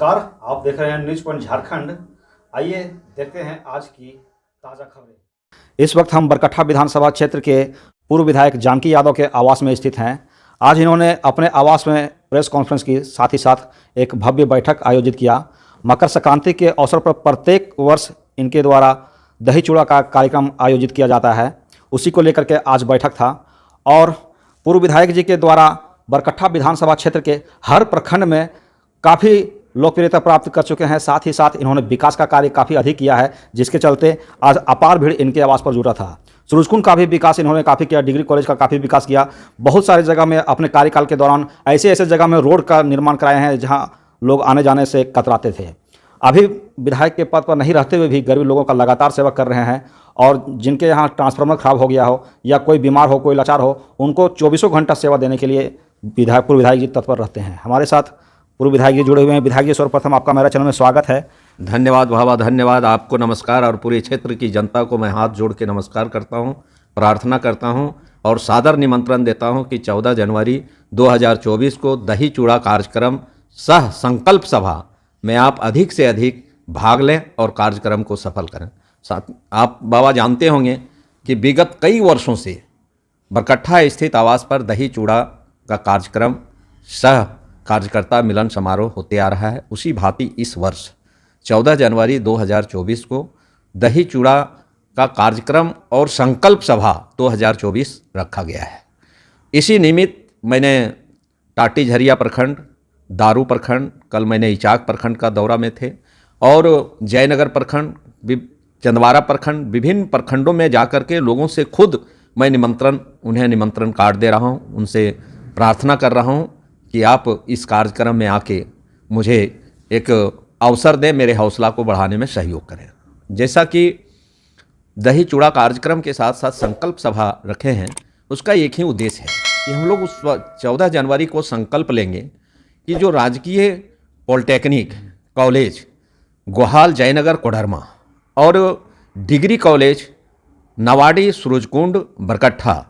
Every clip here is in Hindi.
नमस्कार, आप देख रहे हैं न्यूज पॉइंट झारखंड। आइए देखते हैं आज की ताज़ा खबरें। इस वक्त हम बरकट्ठा विधानसभा क्षेत्र के पूर्व विधायक जानकी यादव के आवास में स्थित हैं। आज इन्होंने अपने आवास में प्रेस कॉन्फ्रेंस की, साथ ही साथ एक भव्य बैठक आयोजित किया। मकर संक्रांति के अवसर पर प्रत्येक वर्ष इनके द्वारा दही चूड़ा का कार्यक्रम आयोजित किया जाता है, उसी को लेकर के आज बैठक था। और पूर्व विधायक जी के द्वारा बरकट्ठा विधानसभा क्षेत्र के हर प्रखंड में काफ़ी लोकप्रियता प्राप्त कर चुके हैं। साथ ही साथ इन्होंने विकास का कार्य काफ़ी अधिक किया है, जिसके चलते आज अपार भीड़ इनके आवास पर जुटा था। सूरजकुंड का भी विकास इन्होंने काफ़ी किया, डिग्री कॉलेज का काफ़ी विकास किया। बहुत सारी जगह में अपने कार्यकाल के दौरान ऐसे जगह में रोड का निर्माण कराए हैं जहां लोग आने जाने से कतराते थे। अभी विधायक के पद पर नहीं रहते हुए भी गरीब लोगों का लगातार सेवा कर रहे हैं। और जिनके यहाँ ट्रांसफार्मर खराब हो गया हो या कोई बीमार हो, कोई लाचार हो, उनको 24 घंटा सेवा देने के लिए पूर्व विधायक जी तत्पर रहते हैं। हमारे साथ पूर्व विधायक जी जुड़े हुए हैं। विधायक जी, सर्वप्रथम आपका मेरा चैनल में स्वागत है। धन्यवाद बाबा, धन्यवाद। आपको नमस्कार और पूरे क्षेत्र की जनता को मैं हाथ जोड़ के नमस्कार करता हूं, प्रार्थना करता हूं और सादर निमंत्रण देता हूं कि 14 जनवरी 2024 को दही चूड़ा कार्यक्रम सह संकल्प सभा में आप अधिक से अधिक भाग लें और कार्यक्रम को सफल करें। आप बाबा जानते होंगे कि विगत कई वर्षों से बरकट्ठा स्थित आवास पर दही चूड़ा का कार्यक्रम सह कार्यकर्ता मिलन समारोह होते आ रहा है। उसी भांति इस वर्ष 14 जनवरी 2024 को दही चूड़ा का कार्यक्रम और संकल्प सभा 2024 रखा गया है। इसी निमित्त मैंने टाटी झरिया प्रखंड, दारू प्रखंड, कल मैंने इचाक प्रखंड का दौरा में थे और जयनगर प्रखंड, चंदवारा प्रखंड, विभिन्न प्रखंडों में जाकर के लोगों से खुद मैं उन्हें निमंत्रण कार्ड दे रहा हूं, उनसे प्रार्थना कर रहा हूं कि आप इस कार्यक्रम में आके मुझे एक अवसर दें, मेरे हौसला को बढ़ाने में सहयोग करें। जैसा कि दही चूड़ा कार्यक्रम के साथ साथ संकल्प सभा रखे हैं, उसका एक ही उद्देश्य है कि हम लोग उस 14 जनवरी को संकल्प लेंगे कि जो राजकीय पॉलिटेक्निक कॉलेज गोहाल, जयनगर, कोडरमा और डिग्री कॉलेज नवाड़ी, सूरजकुंड, बरकट्ठा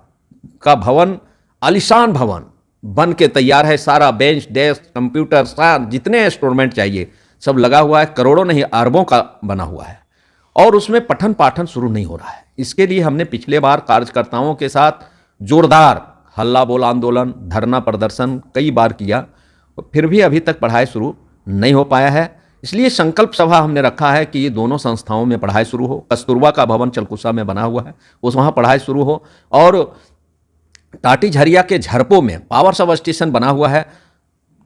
का भवन आलीशान भवन बन के तैयार है। सारा बेंच, डेस्क, कंप्यूटर, सारा जितने इंस्ट्रूमेंट चाहिए सब लगा हुआ है। करोड़ों नहीं अरबों का बना हुआ है और उसमें पठन पाठन शुरू नहीं हो रहा है। इसके लिए हमने पिछले बार कार्यकर्ताओं के साथ जोरदार हल्ला बोल आंदोलन, धरना प्रदर्शन कई बार किया, फिर भी अभी तक पढ़ाई शुरू नहीं हो पाया है। इसलिए संकल्प सभा हमने रखा है कि ये दोनों संस्थाओं में पढ़ाई शुरू हो। कस्तूरबा का भवन चलकुसा में बना हुआ है, उस वहाँ पढ़ाई शुरू हो और टाटी झरिया के झरपों में पावर सब स्टेशन बना हुआ है।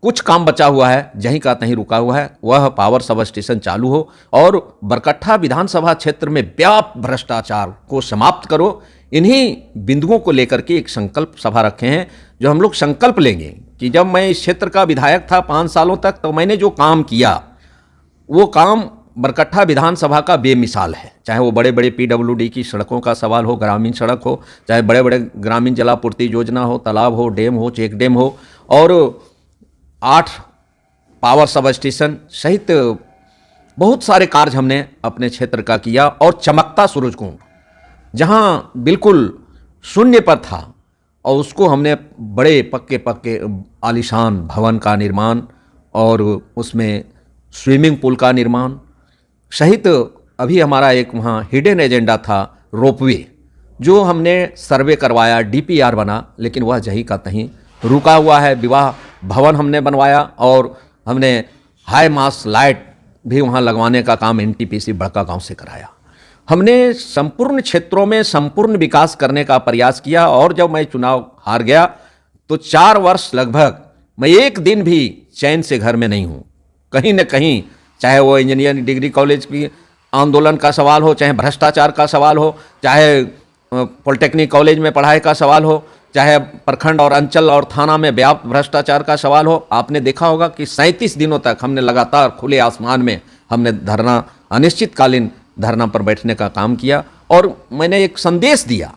कुछ काम बचा हुआ है, जहीं का तहीं रुका हुआ है, वह पावर सब स्टेशन चालू हो और बरकट्ठा विधानसभा क्षेत्र में व्याप्त भ्रष्टाचार को समाप्त करो। इन्हीं बिंदुओं को लेकर के एक संकल्प सभा रखे हैं, जो हम लोग संकल्प लेंगे कि जब मैं इस क्षेत्र का विधायक था 5 सालों तक, तो मैंने जो काम किया वो काम बरकट्ठा विधानसभा का बेमिसाल है। चाहे वो बड़े बड़े PWD की सड़कों का सवाल हो, ग्रामीण सड़क हो, चाहे बड़े बड़े ग्रामीण जलापूर्ति योजना हो, तालाब हो, डैम हो, चेक डैम हो और 8 पावर सब स्टेशन सहित बहुत सारे कार्य हमने अपने क्षेत्र का किया। और चमकता सूरजकुंड जहाँ बिल्कुल शून्य पर था और उसको हमने बड़े पक्के आलीशान भवन का निर्माण और उसमें स्विमिंग पूल का निर्माण सहित अभी हमारा एक वहाँ हिडन एजेंडा था रोपवे, जो हमने सर्वे करवाया, DPR बना, लेकिन वह जहीं का तहीं रुका हुआ है। विवाह भवन हमने बनवाया और हमने हाई मास लाइट भी वहाँ लगवाने का काम NTPC बड़का गांव से कराया। हमने संपूर्ण क्षेत्रों में संपूर्ण विकास करने का प्रयास किया और जब मैं चुनाव हार गया तो 4 वर्ष लगभग मैं एक दिन भी चैन से घर में नहीं हूँ। कहीं न कहीं, चाहे वो इंजीनियरिंग डिग्री कॉलेज की आंदोलन का सवाल हो, चाहे भ्रष्टाचार का सवाल हो, चाहे पॉलिटेक्निक कॉलेज में पढ़ाई का सवाल हो, चाहे प्रखंड और अंचल और थाना में व्याप्त भ्रष्टाचार का सवाल हो, आपने देखा होगा कि 37 दिनों तक हमने लगातार खुले आसमान में हमने धरना, अनिश्चितकालीन धरना पर बैठने का काम किया। और मैंने एक संदेश दिया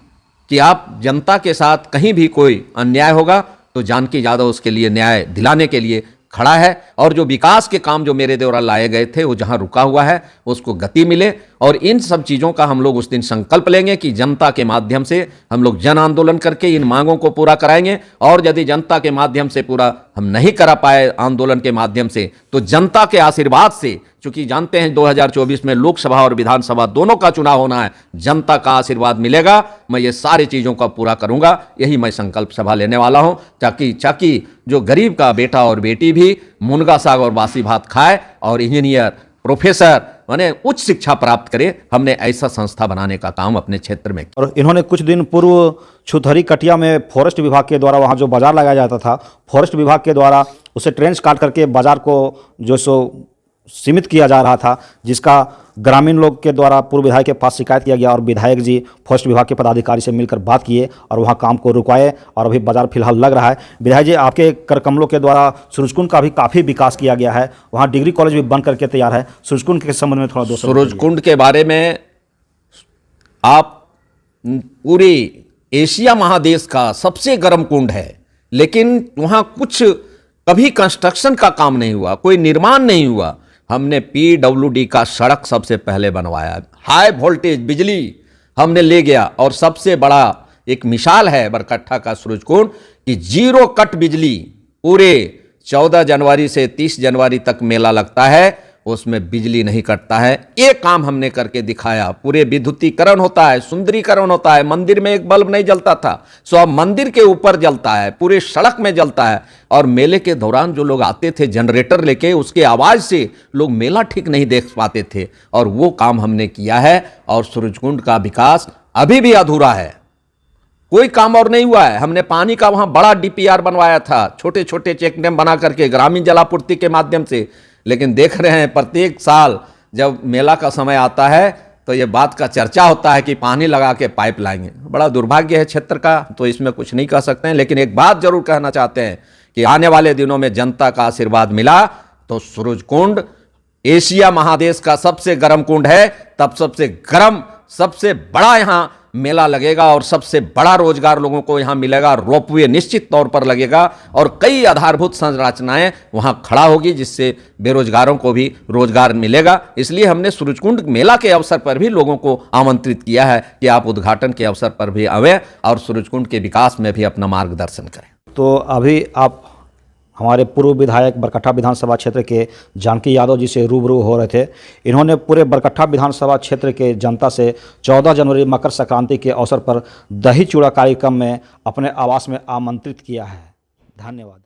कि आप जनता के साथ कहीं भी कोई अन्याय होगा तो जानकी यादव उसके लिए न्याय दिलाने के लिए खड़ा है और जो विकास के काम जो मेरे द्वारा लाए गए थे वो जहां रुका हुआ है उसको गति मिले, और इन सब चीज़ों का हम लोग उस दिन संकल्प लेंगे कि जनता के माध्यम से हम लोग जन आंदोलन करके इन मांगों को पूरा कराएंगे। और यदि जनता के माध्यम से पूरा हम नहीं करा पाए आंदोलन के माध्यम से, तो जनता के आशीर्वाद से, चूंकि जानते हैं 2024 में लोकसभा और विधानसभा दोनों का चुनाव होना है, जनता का आशीर्वाद मिलेगा, मैं ये सारी चीज़ों का पूरा करूंगा। यही मैं संकल्प सभा लेने वाला हूं, ताकि जो गरीब का बेटा और बेटी भी मुनगा साग और बासी भात खाए और इंजीनियर, प्रोफेसर माने उच्च शिक्षा प्राप्त करे। हमने ऐसा संस्था बनाने का काम अपने क्षेत्र में किया। और इन्होंने कुछ दिन पूर्व छुथरी कटिया में फॉरेस्ट विभाग के द्वारा वहाँ जो बाजार लगाया जाता था, फॉरेस्ट विभाग के द्वारा उसे ट्रेंच काट करके बाजार को जो सो सीमित किया जा रहा था, जिसका ग्रामीण लोग के द्वारा पूर्व विधायक के पास शिकायत किया गया और विधायक जी फॉरेस्ट विभाग के पदाधिकारी से मिलकर बात किए और वहां काम को रुकवाए और अभी बाजार फिलहाल लग रहा है। विधायक जी, आपके कर कमलों के द्वारा सूरजकुंड का भी काफ़ी विकास किया गया है, वहां डिग्री कॉलेज भी बन करके तैयार है। सूरजकुंड के संबंध में थोड़ा दोस्तों, सूरजकुंड के बारे में आप पूरे एशिया महादेश का सबसे गर्म कुंड है, लेकिन वहां कुछ कभी कंस्ट्रक्शन का काम नहीं हुआ, कोई निर्माण नहीं हुआ। हमने पीडब्ल्यूडी का सड़क सबसे पहले बनवाया, हाई वोल्टेज बिजली हमने ले गया, और सबसे बड़ा एक मिसाल है बरकट्ठा का सूरजकुंड कि जीरो कट बिजली पूरे 14 जनवरी से 30 जनवरी तक मेला लगता है, उसमें बिजली नहीं कटता है। एक काम हमने करके दिखाया, पूरे विद्युतीकरण होता है, सुंदरीकरण होता है। मंदिर में एक बल्ब नहीं जलता था, सो अब मंदिर के ऊपर जलता है, पूरे सड़क में जलता है। और मेले के दौरान जो लोग आते थे जनरेटर लेके, उसके आवाज से लोग मेला ठीक नहीं देख पाते थे, और वो काम हमने किया है। और सूरजकुंड का विकास अभी भी अधूरा है, कोई काम और नहीं हुआ है। हमने पानी का वहां बड़ा डीपीआर बनवाया था, छोटे छोटे चेक डैम बना करके ग्रामीण जलापूर्ति के माध्यम से, लेकिन देख रहे हैं प्रत्येक साल जब मेला का समय आता है तो ये बात का चर्चा होता है कि पानी लगा के पाइप लाएंगे। बड़ा दुर्भाग्य है क्षेत्र का, तो इसमें कुछ नहीं कह सकते हैं। लेकिन एक बात जरूर कहना चाहते हैं कि आने वाले दिनों में जनता का आशीर्वाद मिला तो सूरजकुंड एशिया महादेश का सबसे गर्म कुंड है, तब सबसे गर्म, सबसे बड़ा यहाँ मेला लगेगा और सबसे बड़ा रोजगार लोगों को यहां मिलेगा। रोपवे निश्चित तौर पर लगेगा और कई आधारभूत संरचनाएं वहां खड़ा होगी, जिससे बेरोजगारों को भी रोजगार मिलेगा। इसलिए हमने सूरजकुंड मेला के अवसर पर भी लोगों को आमंत्रित किया है कि आप उद्घाटन के अवसर पर भी आवें और सूरजकुंड के विकास में भी अपना मार्गदर्शन करें। तो अभी आप हमारे पूर्व विधायक बरकट्ठा विधानसभा क्षेत्र के जानकी यादव जी से रूबरू हो रहे थे। इन्होंने पूरे बरकट्ठा विधानसभा क्षेत्र के जनता से 14 जनवरी मकर संक्रांति के अवसर पर दही चूड़ा कार्यक्रम में अपने आवास में आमंत्रित किया है। धन्यवाद।